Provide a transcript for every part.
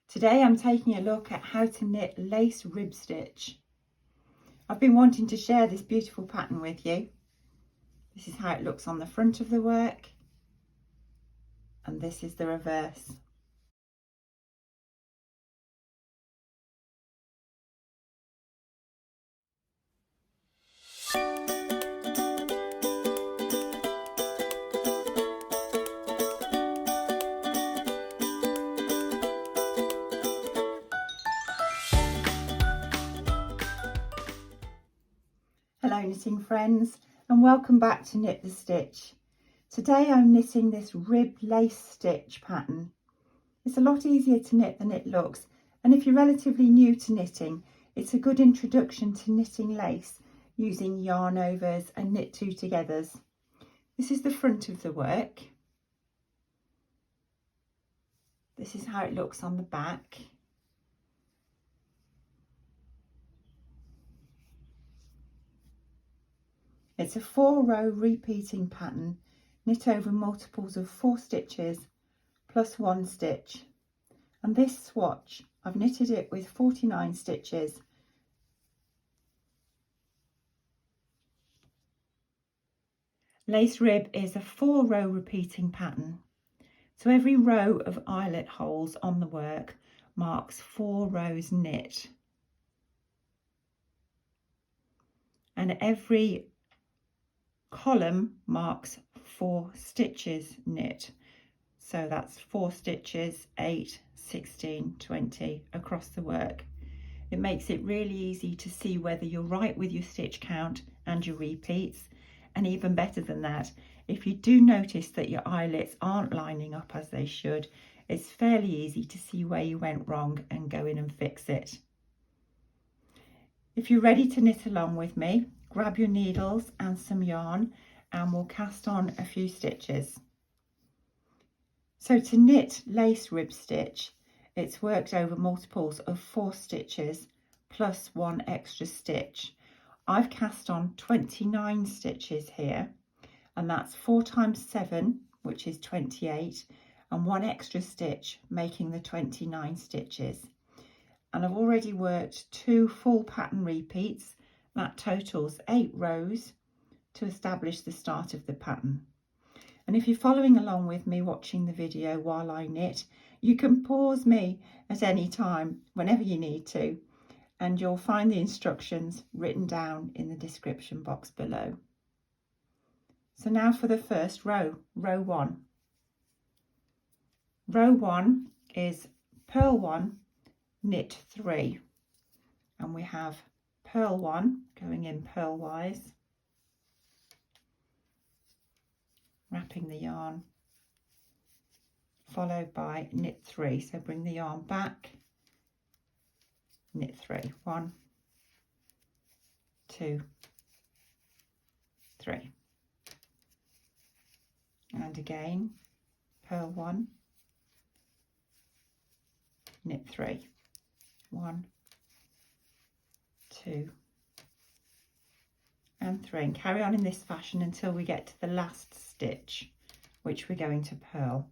Today I'm taking a look at how to knit lace rib stitch. I've been wanting to share this beautiful pattern with you. This is how it looks on the front of the work, and this is the reverse. Hello knitting friends, and welcome back to Knit the Stitch. Today I'm knitting this rib lace stitch pattern. It's a lot easier to knit than it looks, and if you're relatively new to knitting, it's a good introduction to knitting lace using yarn overs and knit two togethers. This is the front of the work. This is how it looks on the back. It's a 4-row repeating pattern, knit over multiples of 4 stitches plus 1 stitch. And this swatch, I've knitted it with 49 stitches. Lace rib is a 4-row repeating pattern. So every row of eyelet holes on the work marks 4 rows knit. And every column marks 4 stitches knit. So that's 4 stitches, 8, 16, 20 across the work. It makes it really easy to see whether you're right with your stitch count and your repeats. And even better than that, if you do notice that your eyelets aren't lining up as they should, it's fairly easy to see where you went wrong and go in and fix it. If you're ready to knit along with me, grab your needles and some yarn and we'll cast on a few stitches. So to knit lace rib stitch, it's worked over multiples of 4 stitches plus 1 extra stitch. I've cast on 29 stitches here, and that's 4 times 7, which is 28, and 1 extra stitch, making the 29 stitches. And I've already worked 2 full pattern repeats. That totals 8 rows to establish the start of the pattern. And if you're following along with me watching the video while I knit, you can pause me at any time whenever you need to, and you'll find the instructions written down in the description box below. So now for the first row, row 1. Row 1 is purl 1, knit 3, and we have purl 1 going in purlwise, wrapping the yarn, followed by knit 3. So bring the yarn back, knit 3, 1, 2, 3, and again purl 1, knit 3, 1, 2 and 3, and carry on in this fashion until we get to the last stitch, which we're going to purl.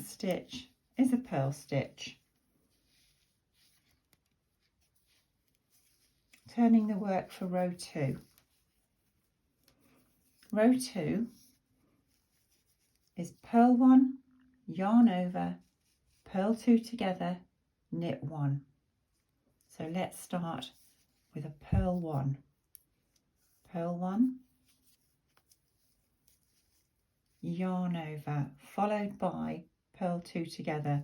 Stitch is a purl stitch. Turning the work for row 2. Row 2 is purl 1, yarn over, purl 2 together, knit 1. So let's start with a purl 1. Purl 1, yarn over, followed by purl 2 together.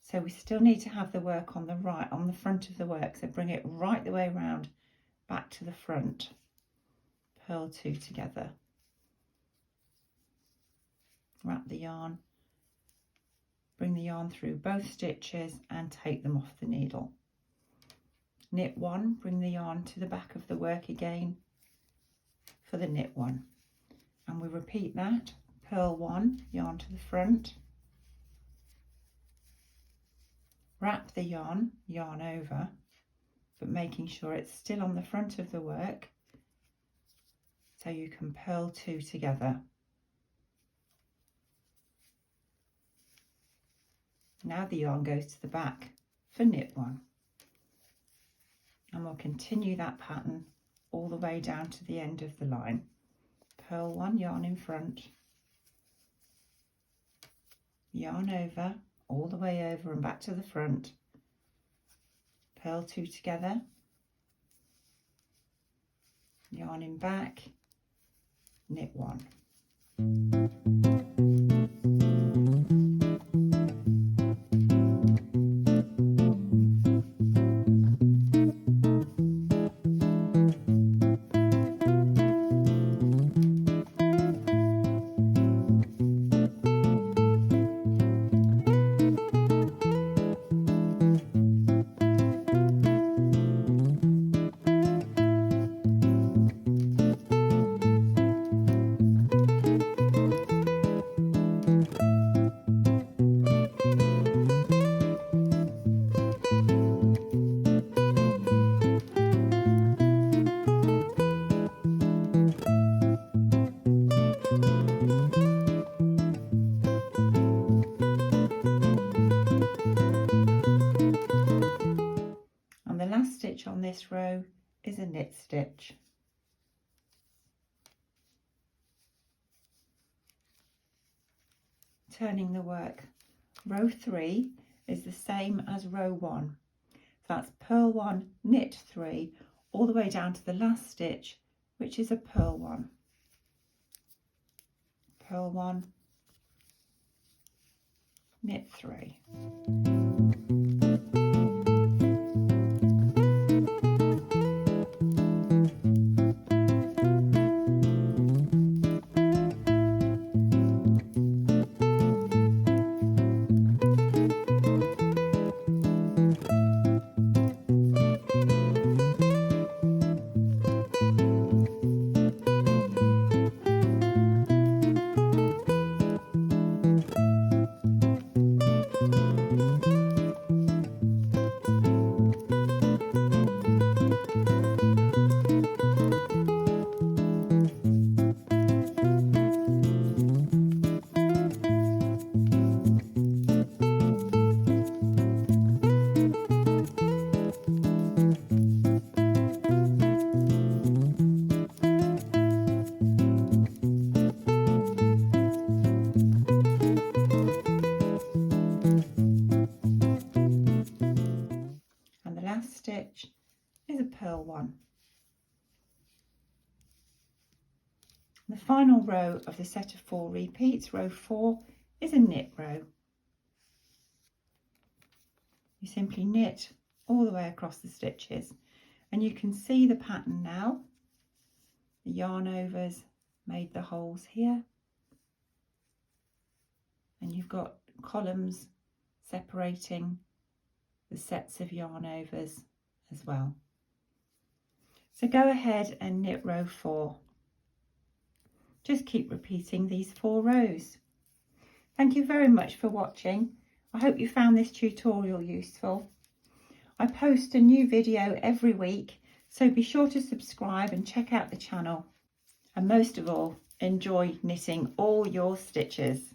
So we still need to have the work on the right, on the front of the work, so bring it right the way around, back to the front, purl 2 together, wrap the yarn, bring the yarn through both stitches and take them off the needle. Knit 1, bring the yarn to the back of the work again for the knit 1, and we repeat that. Purl 1, yarn to the front, wrap the yarn over, but making sure it's still on the front of the work so you can purl 2 together. Now the yarn goes to the back for knit 1, and we'll continue that pattern all the way down to the end of the line. Purl 1, yarn in front, yarn over, all the way over and back to the front, purl 2 together, yarn in back, knit 1. Stitch on this row is a knit stitch. Turning the work, row 3 is the same as row 1. So that's purl 1, knit 3, all the way down to the last stitch, which is a purl 1. Purl 1, knit 3. Stitch is a purl 1. The final row of the set of 4 repeats, row 4, is a knit row. You simply knit all the way across the stitches, and you can see the pattern now. The yarn overs made the holes here, and you've got columns separating the sets of yarn overs as well. So go ahead and knit row 4. Just keep repeating these 4 rows. Thank you very much for watching. I hope you found this tutorial useful. I post a new video every week, so be sure to subscribe and check out the channel. And most of all, enjoy knitting all your stitches.